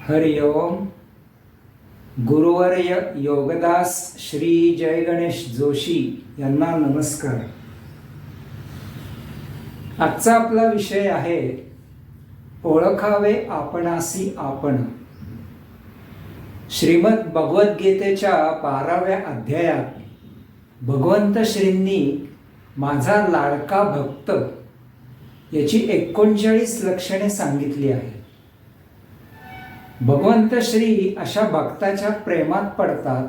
हरि ओम. गुरुवर्य योगदास श्री जय गणेश जोशी यांना नमस्कार. आजचा आपला विषय आहे ओळखावे आपणासी आपण. श्रीमद भगवद्गीतेच्या 12व्या अध्यायात भगवंत श्रींनी माझा लाडका भक्त याची 39 लक्षणे सांगितली आहे. भगवंत श्री अशा भक्ताच्या प्रेमात पडतात,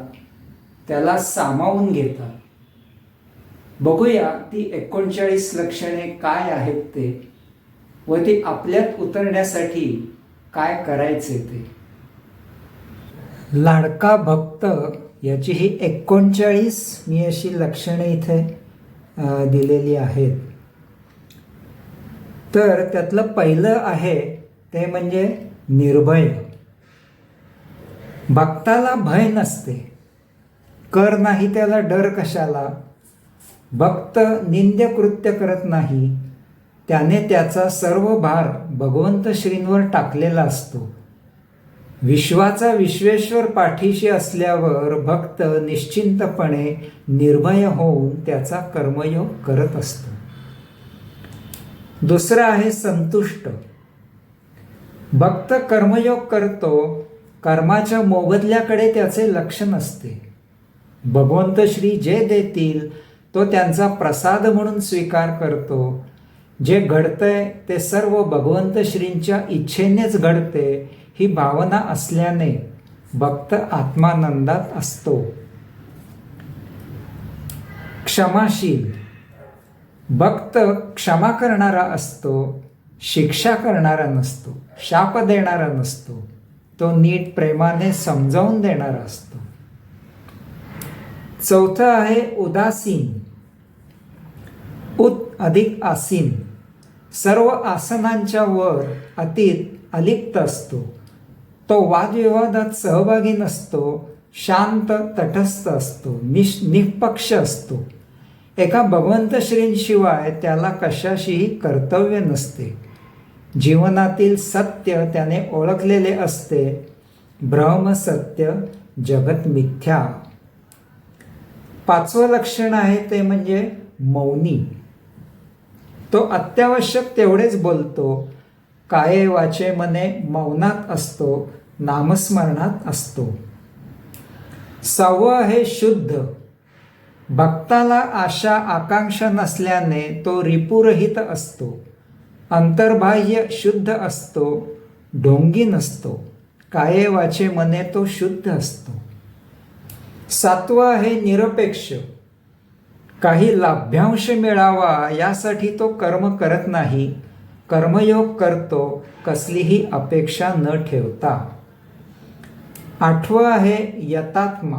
त्याला सामावून घेतात. बघूया ती 39 लक्षणे काय आहेत ते व ती आपल्यात उतरण्यासाठी काय करायचे ते. लाडका भक्त याची ही 39 मी अशी लक्षणे इथे दिलेली आहेत. तर त्यातलं पहिलं आहे ते म्हणजे निर्भय. भक्ताला भय नसते. कर नाही त्याला डर कशाला. भक्त निंद्य कृत्य करत नाही. त्याने त्याचा सर्व भार भगवंत श्रींवर टाकलेला असतो. विश्वाचा विश्वेश्वर पाठीशी असल्यावर भक्त निश्चिंतपणे निर्भय होऊन त्याचा कर्मयोग करत असतो. दुसरं आहे संतुष्ट. भक्त कर्मयोग करतो, कर्माच्या मोबदल्याकडे त्याचे लक्ष नसते. भगवंत श्री जे देतील तो त्यांचा प्रसाद म्हणून स्वीकार करतो. जे घडतंय ते सर्व भगवंत श्रींच्या इच्छेनेच घडते ही भावना असल्याने भक्त आत्मानंदात असतो. क्षमाशील. भक्त क्षमा करणारा असतो, शिक्षा करणारा नसतो, शाप देणारा नसतो. तो नीट प्रेमाने समजावून देणारा असतो. चौथं आहे उदासीन. उत अधिक आसीन. सर्व आसनांच्या वर अतीत अलिप्त असतो. तो वादविवादात सहभागी नसतो. शांत तटस्थ असतो. निष्पक्ष असतो. एका भगवंत श्रींशिवाय त्याला कशाशीही कर्तव्य नसते. जीवनातील सत्य त्याने ओळखलेले असते. ब्रह्म सत्य जगत मिथ्या. पाचवं लक्षण आहे ते म्हणजे मौनी. तो अत्यावश्यक तेवढेच बोलतो. काये वाचे मने मौनात असतो, नामस्मरणात असतो. सहावं आहे शुद्ध. भक्ताला आशा आकांक्षा नसल्याने तो रिपुरहित असतो. अंतर्बाह्य शुद्ध असतो, ढोंगी नसतो. काये वाचे मने तो शुद्ध असतो. सातवं आहे निरपेक्ष. काही लाभ्यांश मिळावा यासाठी तो कर्म करत नाही. कर्मयोग करतो कसलीही अपेक्षा न ठेवता. आठवं आहे यतात्मा.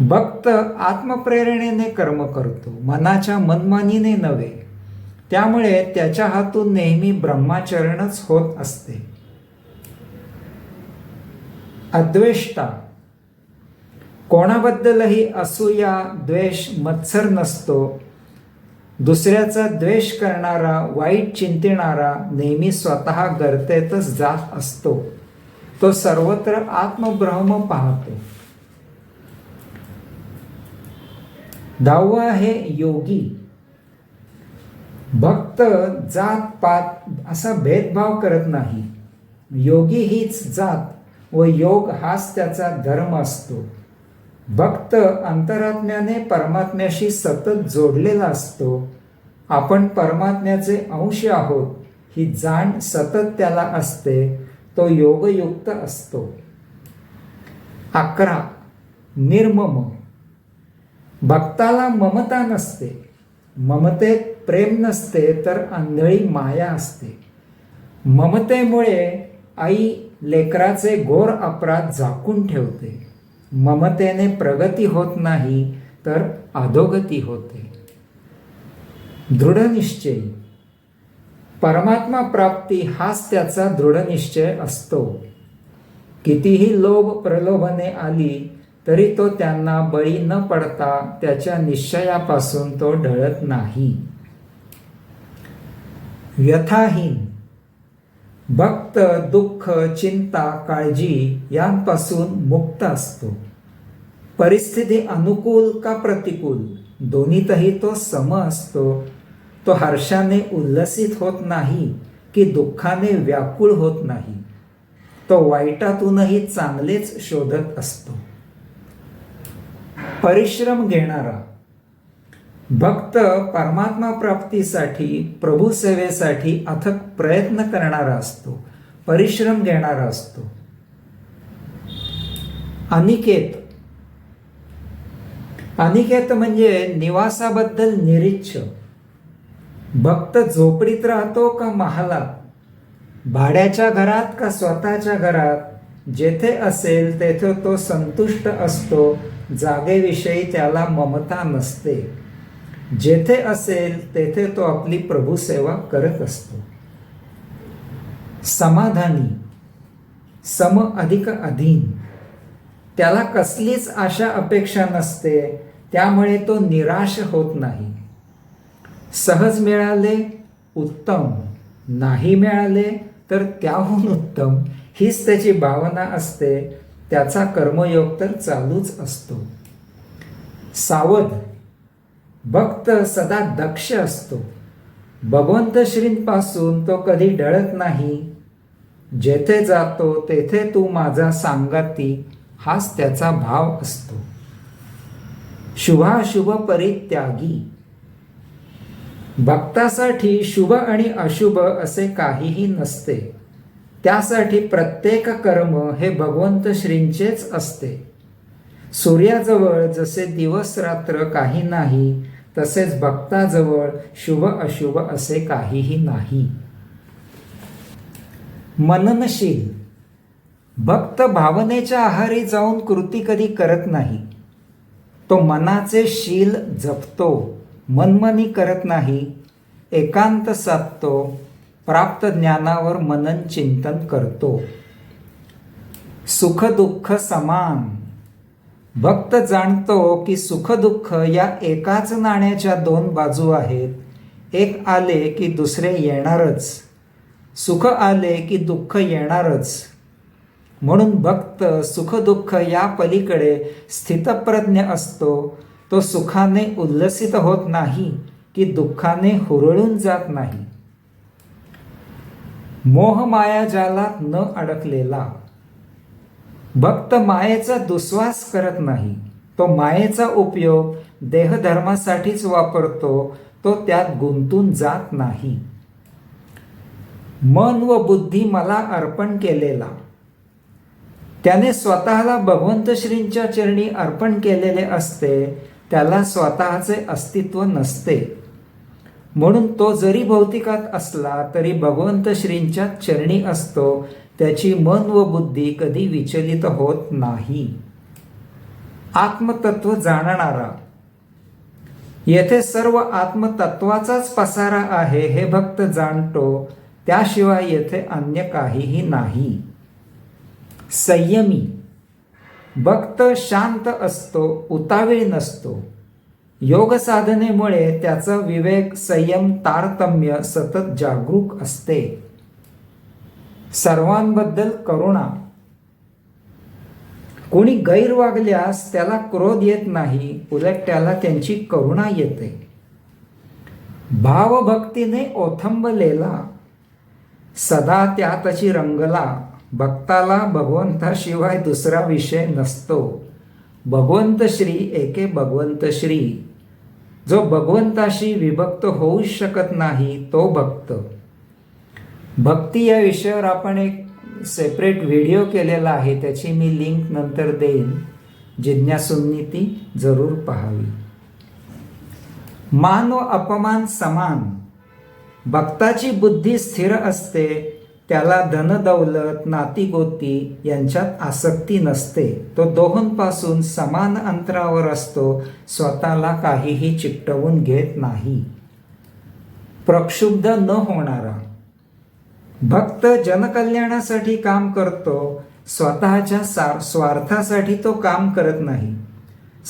भक्त आत्मप्रेरणेने कर्म करतो, मनाच्या मनमानीने नव्हे. त्यामुळे त्याच्या हातून नेहमी ब्रह्माचरणच होत असते. अद्वेष्टा. कोणाबद्दलही असूया द्वेष मत्सर नसतो. दुसऱ्याचा द्वेष करणारा, वाईट चिंतिणारा नेहमी स्वतः गर्तेतच जात असतो. तो सर्वत्र आत्मब्रह्म पाहतो. 10वं आहे योगी. भक्त जात पात असा भेदभाव करत नाही. योगी हीच जात व योग हाच त्याचा धर्म असतो. भक्त अंतरात्म्याने परमात्म्याशी सतत जोडलेला असतो. आपण परमात्म्याचे अंश आहोत ही जाण सतत त्याला असते. तो योगयुक्त असतो. 11 निर्मम. भक्ताला ममता नसते. ममतेत प्रेम नसते तर आंधळी माया असते. ममतेमुळे आई लेकराचे घोर अपराध झाकून ठेवते. ममतेने प्रगती होत नाही तर अधोगती होते. दृढनिश्चयी. परमात्मा प्राप्ती हाच त्याचा दृढनिश्चय असतो. कितीही लोभ प्रलोभने आली तरी तो त्यांना बळी न पडता त्याच्या निश्चयापासून तो ढळत नाही. व्यथाहीन. भक्त दुःख, चिंता, काळजी यांपासून मुक्त असतो. परिस्थिती अनुकूल का प्रतिकूल दोन्हीतही तो सम असतो. तो हर्षाने उल्लसित होत नाही की दुःखाने व्याकुळ होत नाही. तो वाईटातूनही चांगलेच शोधत असतो. परिश्रम घेणारा भक्त परमात्मा प्राप्तीसाठी, प्रभू सेवेसाठी अथक प्रयत्न करणारा असतो, परिश्रम घेणारा असतो. अनिकेत म्हणजे निवासाबद्दल निरीच्छ. भक्त झोपडीत राहतो का महालात, भाड्याच्या घरात का स्वतःच्या घरात, जेथे असेल तेथे तो संतुष्ट असतो. जागेविषयी त्याला ममता नसते. जेथे असेल तेथे तो आपली प्रभू सेवा करत असतो. समाधानी, सम अधिक अधीन. त्याला कसलीच आशा अपेक्षा नसते, त्यामुळे तो निराश होत नाही. सहज मिळाले उत्तम, नाही मिळाले तर त्याहून उत्तम, हीच त्याची भावना असते. त्याचा कर्मयोग तर चालूच असतो. सावध भक्त सदा दक्ष असतो. भगवंत श्रींपासून तो कधी डळत नाही. जेथे जातो तेथे तू माझा सांगाती, हाच त्याचा भाव असतो. शुभाशुभ परित्यागी भक्तासाठी शुभ आणि अशुभ असे काहीही नसते. त्यासाठी प्रत्येक कर्म हे भगवंत श्रींचेच असते. सूर्याजवळ जसे दिवस रात्र काही नाही, तसेच भक्ताजवळ शुभ अशुभ असे काहीही नाही. मननशील भक्त भावनेच्या आहारी जाऊन कृती कधी करत नाही. तो मनाचे शील जपतो, मनमनी करत नाही. एकांत साधतो, प्राप्त ज्ञानावर मनन चिंतन करतो. सुख दुःख समान भक्त जाणतो की सुख दुःख या एकाच नाण्याच्या दोन बाजू आहेत. एक आले की दुसरे येणारच. सुख आले की दुःख येणारच. म्हणून भक्त सुख दुःख या पलीकडे स्थितप्रज्ञ असतो. तो सुखाने उल्लसित होत नाही की दुःखाने हुरळून जात नाही. मोह माया जालात न अडकलेला भक्त मायेचा दुस्वास करत नाही. तो मायेचा उपयोग देहधर्मासाठीच वापरतो. तो त्यात गुंतून जात नाही. मन व बुद्धी मला अर्पण केलेला त्याने स्वतःला भगवंत श्रींच्या चरणी अर्पण केलेले असते. त्याला स्वतःचे अस्तित्व नसते. म्हणून तो जरी भौतिकात असला तरी भगवंत श्रींच्या चरणी असतो. त्याची मन व बुद्धी कधी विचलित होत नाही. आत्मतत्व जाणणारा येथे सर्व आत्मतत्वाचाच पसारा आहे हे भक्त जाणतो. त्याशिवाय येथे अन्य काहीही नाही. संयमी भक्त शांत असतो, उतावीळ नसतो. योग साधनेमुळे त्याचा विवेक, संयम, तारतम्य सतत जागरूक असते. सर्वांबद्दल करुणा कोणी गैर वागल्यास त्याला क्रोध येत नाही, उलट त्याला त्यांची करुणा येते. भावभक्तीने ओथंबलेला सदा त्यातची रंगला. भक्ताला भगवंताशिवाय दुसरा विषय नसतो. भगवंत श्री एके भगवंत श्री. जो भगवंताशी विभक्त होऊ शकत नाही तो भक्त. भक्ती या विषयावर आपण एक सेपरेट व्हिडिओ केलेला आहे, त्याची मी लिंक नंतर देईन. जिज्ञासूंनी ती जरूर पाहावी. मान व अपमान समान भक्ताची बुद्धी स्थिर असते. त्याला धनदौलत, नातीगोती यांच्यात आसक्ती नसते. तो दोहोंपासून समान अंतरावर असतो. स्वतःला काहीही चिकटवून घेत नाही. प्रक्षुब्ध न होणारा भक्त जनकल्याणासाठी काम करतो. स्वतःच्या स्वार्थासाठी तो काम करत नाही.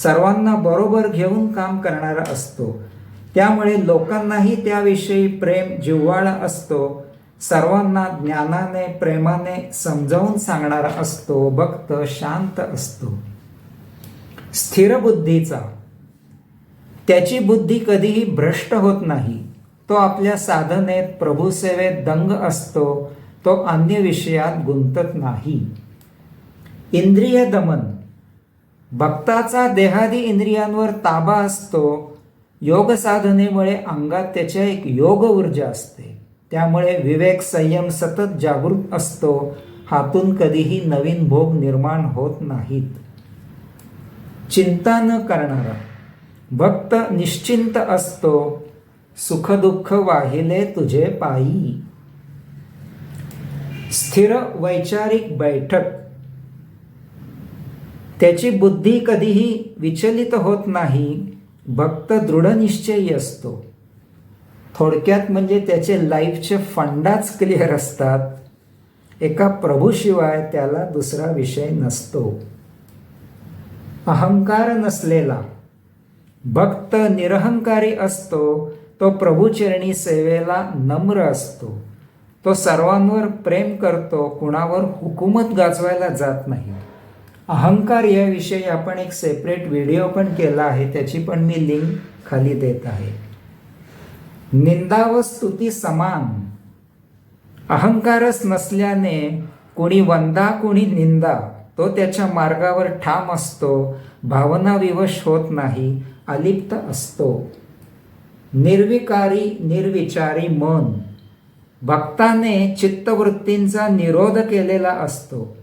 सर्वांना बरोबर घेऊन काम करणारा असतो. त्यामुळे लोकांनाही त्याविषयी प्रेम, जिव्हाळा असतो. सर्वांना ज्ञानाने प्रेमाने समजावून सांगणारा असतो. भक्त शांत असतो, स्थिर बुद्धीचा. त्याची बुद्धी कधीही भ्रष्ट होत नाही. तो आपल्या साधनेत प्रभुसेवेत दंग असतो. तो अन्य विषयात गुंतत नाही. इंद्रिय दमन. भक्ताचा देहादी इंद्रियांवर ताबा असतो. योग साधनेमुळे अंगात त्याच्या एक योग ऊर्जा असते. त्यामुळे विवेक संयम सतत जागृत असतो. हातून कधीही नवीन भोग निर्माण होत नाहीत. चिंता न करणारा. भक्त निश्चिंत असतो. सुखदुःख वाहिले तुझे पायी. स्थिर वैचारिक बैठक. त्याची बुद्धी कधीही विचलित होत नाही. भक्त दृढनिश्चयी असतो. थोडक्यात म्हणजे त्याचे लाईफचे फंडाच क्लिअर असतात. एका प्रभूशिवाय त्याला दुसरा विषय नसतो. अहंकार नसलेला. भक्त निरहंकारी असतो. तो प्रभूचरणी सेवेला नम्र असतो. तो सर्वांवर प्रेम करतो. कुणावर हुकूमत गाजवायला जात नाही. अहंकार याविषयी आपण एक सेपरेट व्हिडिओ पण केला आहे. त्याची पण मी लिंक खाली देत आहे. निंदा व स्तुती समान. अहंकारच नसल्याने कोणी वंदा कोणी निंदा. तो त्याच्या मार्गावर ठाम असतो. भावना विवश होत नाही. अलिप्त असतो. निर्विकारी निर्विचारी मन. भक्ताने चित्तवृत्तींचा निरोध केलेला असतो.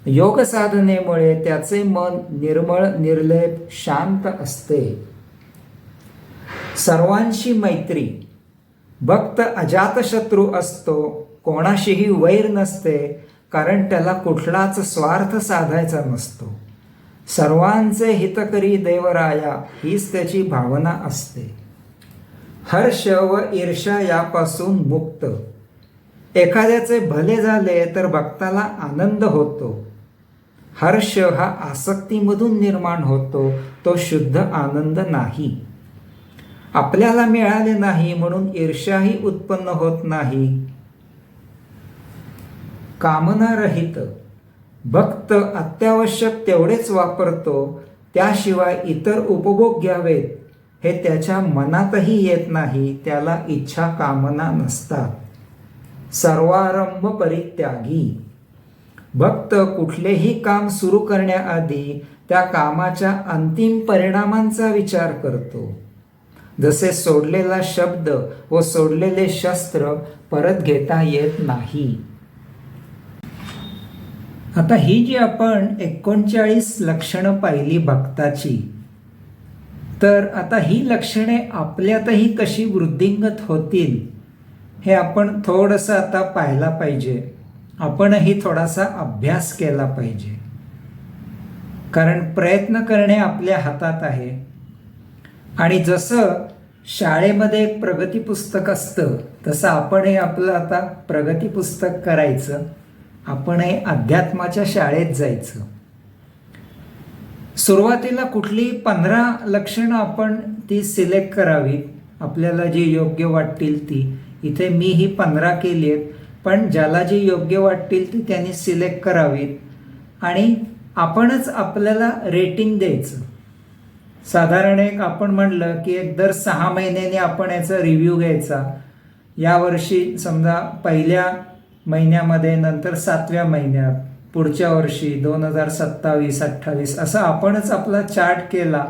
योग साधनेमुळे त्याचे मन निर्मळ निर्लेप शांत असते. सर्वांशी मैत्री. भक्त अजातशत्रू असतो. कोणाशीही वैर नसते, कारण त्याला कुठलाच स्वार्थ साधायचा नसतो. सर्वांचे हितकरी देवराया हीच त्याची भावना असते. हर्ष व ईर्ष्या यापासून मुक्त. एखाद्याचे भले झाले तर भक्ताला आनंद होतो. हर्ष हा आसक्तीमधून निर्माण होतो. तो शुद्ध आनंद नाही. आपल्याला मिळाले नाही म्हणून ईर्ष्याही उत्पन्न होत नाही. कामनारहित. भक्त अत्यावश्यक तेवढेच वापरतो. त्याशिवाय इतर उपभोग घ्यावेत हे त्याच्या मनातही येत नाही. त्याला इच्छा कामना नसतात. सर्वारंभ परित्यागी. भक्त कुठलेही काम सुरू करण्याआधी त्या कामाच्या अंतिम परिणामांचा विचार करतो. जसे सोडलेला शब्द व सोडलेले शस्त्र परत घेता येत नाही. आता ही जी आपण 39 लक्षणं पाहिली भक्ताची, तर आता ही लक्षणे आपल्यातही कशी वृद्धिंगत होतील हे आपण थोडंसं आता पाहायला पाहिजे. आपणही थोडासा अभ्यास केला पाहिजे. कारण प्रयत्न करणे आपल्या हातात आहे. आणि जसं शाळेमध्ये एक प्रगती पुस्तक असतं तसं आपणही आपलं आता प्रगती पुस्तक करायचं. आपणही अध्यात्माच्या शाळेत जायचं. सुरुवातीला कुठली 15 लक्षणं आपण ती सिलेक्ट करावीत. आपल्याला जी योग्य वाटतील ती. इथे मी ही 15 केली आहेत, पण ज्याला जी योग्य वाटतील ती त्यांनी सिलेक्ट करावीत. आणि आपणच आपल्याला रेटिंग द्यायचं. साधारण एक आपण म्हणलं की एक दर 6 महिन्यांनी आपण याचा रिव्ह्यू घ्यायचा. यावर्षी समजा पहिल्या महिन्यामध्ये, नंतर 7व्या महिन्यात, पुढच्या वर्षी 2027-28 असं आपणच आपला चार्ट केला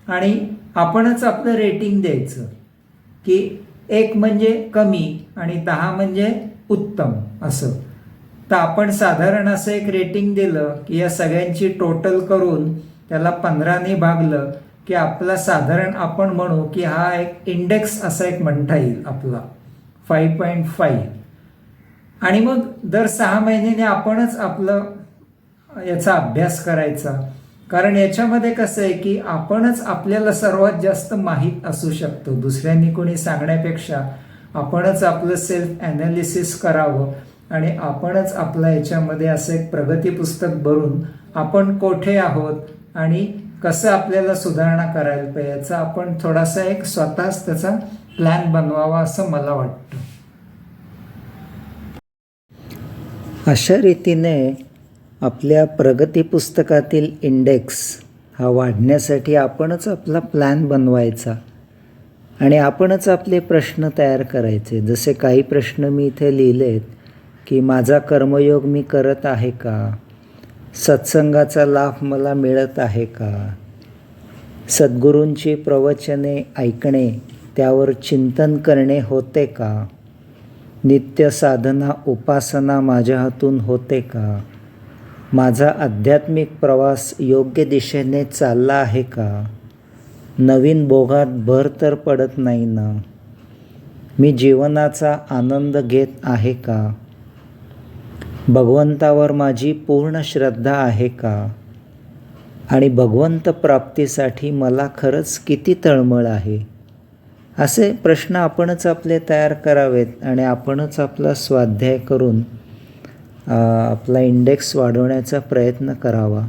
आणि आपणच आपलं रेटिंग द्यायचं की 1 म्हणजे कमी आणि 10 म्हणजे उत्तम असं. तर आपण साधारण असं एक रेटिंग दिलं की या सगळ्यांची टोटल करून त्याला 15ने भागलं की आपला साधारण आपण म्हणू की हा एक इंडेक्स असा एक म्हणता येईल आपला 5.5. आणि मग दर 6 महिन्याने आपणच आपलं याचा अभ्यास करायचा. कारण याच्यामध्ये कसं आहे की आपणच आपल्याला सर्वात जास्त माहीत असू शकतो. दुसऱ्यांनी कोणी सांगण्यापेक्षा आपणच आपलं सेल्फ ॲनालिसिस करावं आणि आपणच आपला याच्यामध्ये असं एक प्रगती पुस्तक भरून आपण कोठे आहोत आणि कसं आपल्याला सुधारणा करायला पाहिजे याचा आपण थोडासा एक स्वतःच त्याचा प्लॅन बनवावा असं मला वाटतं. अशा रीतीने आपल्या प्रगती पुस्तकातील इंडेक्स हा वाढण्यासाठी आपणच आपला प्लॅन बनवायचा आणि आपणच आपले प्रश्न तयार करायचे. जसे काही प्रश्न मी इथे लिहिलेत की माझा कर्मयोग मी करत आहे का, सत्संगाचा लाभ मला मिळत आहे का, सद्गुरूंची प्रवचने ऐकणे त्यावर चिंतन करणे होते का, नित्य साधना उपासना माझ्या हातून होते का, माझा आध्यात्मिक प्रवास योग्य दिशेने चालला आहे का, नवीन भोगात भर तर पडत नाही ना, मी जीवनाचा आनंद घेत आहे का, भगवंतावर माझी पूर्ण श्रद्धा आहे का आणि भगवंत प्राप्तीसाठी मला खरंच किती तळमळ आहे. असे प्रश्न आपणच आपले तयार करावेत आणि आपणच आपला स्वाध्याय करून आपला इंडेक्स वाढवण्याचा प्रयत्न करावा.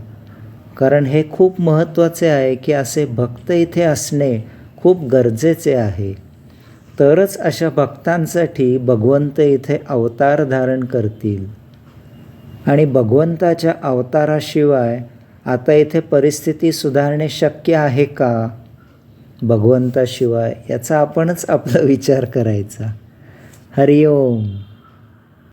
कारण हे खूप महत्त्वाचे आहे की असे भक्त इथे असणे खूप गरजेचे आहे. तरच अशा भक्तांसाठी भगवंत इथे अवतार धारण करतील आणि भगवंताच्या अवताराशिवाय आता इथे परिस्थिती सुधारणे शक्य आहे का भगवंताशिवाय, याचा आपणच आपला विचार करायचा. हरिओम.